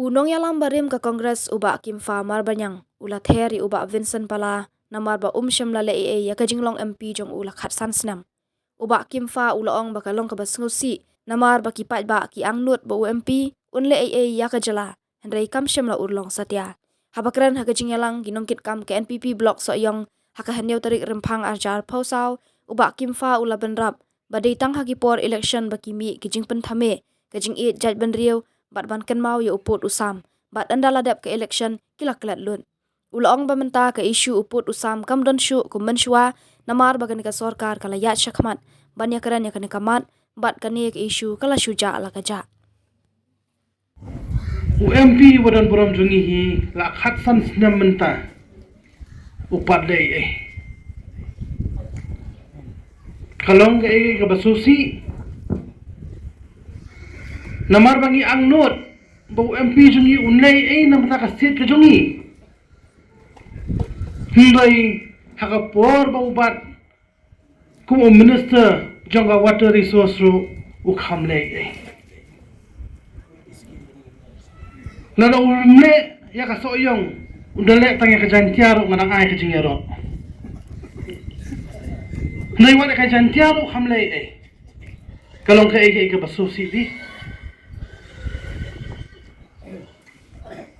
Unong yalam barim ka Kongres uba Kimfa marbanyang ula theri uba Vincent Pala namar ba shemla le Eiei ya kajinglong MP jong ula khatsan Snem. Uba Kimfa ula ong bakalong ka basngusi namar ba kipat ba ki angnut ba MP unle Eiei ya kajala hendrai kam shemla urlong satya. Habakran hakajing yalang ginongkit kam ke NPP blok so yong hakahanyaw tarik rempang arjar pausaw uba Kimfa ula benrap badai tang hakipor election bakimi kijing penthame kajing Ieid Jaitbynriew bat ban ken mau ya uput usam bat andala dap ke election kilaklat lun ulaong bamenta ke isu uput usam kam don shu ku menshwa namar bagan ka sorkar kala ya shakmat banya karan ya kan kamat bat kani ke isu kala shuja ala kaja UMP wadan borom jungi hi la khatsan Snem menta upat dei kalong ke basusi namar bangi angnot bau MP jungi unlei namta ka sit ke jungi hindai hakapor bau bat ku minister jonga water resource ru ukhamlei nana umle ya ka soyong undale tang ya ka jantiaro nganang ai ka jingero nei wa ka jantiaro khamlei kalong ke basusi di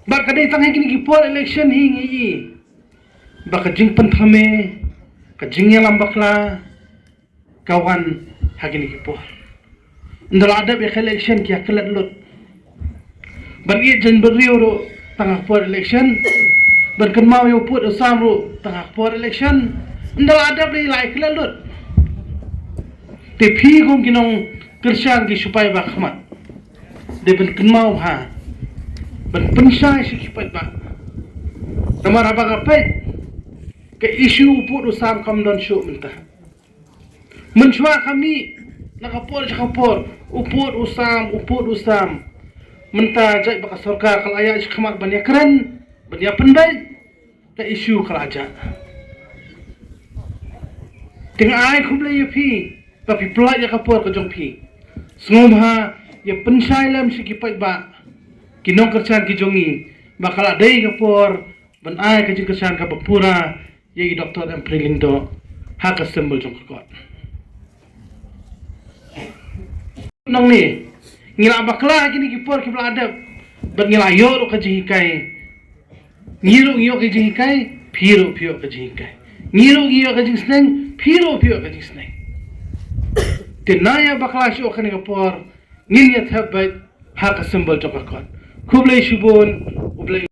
Bak kadai tang kini kipol election hingi bak jing penthame ka jing yalam bakla kawan hagini kipol ndal adab ya election ki aklat lut ban Jaitbynriew ro tang por election ban kan mau yo put usam ro tang por election ndal adab ni lai aklat lut te phi gom kinong kersyang ki supaya bakmat de ban kan mau ha ban pensai sikipat ba namar abang apet ke isu uput usam kam don show mentah menshwa kami nakapor uput usam mentah jai baka sarkar kal aya khmat banya keren banya pendai ke isu kalaja ting ai khuble yapi tapi pelaj ya kapor ke jongpi sngomha ya pensai lam sikipat ba kinong kerjaan kijongi bakal ada kapor ban ai kajing kerjaan ka bapura yai doktor emprilindo hak assemble jong kot nong ni ngila bakla kini kipor kibla adab ban ngila yor kajing kai ngiru kajing kai phiro kajing kai ngiru kajing sneng phiro kajing sneng tenaya bakla sho kani kapor ngin ya thabai hak assemble jong kot Khublai shubun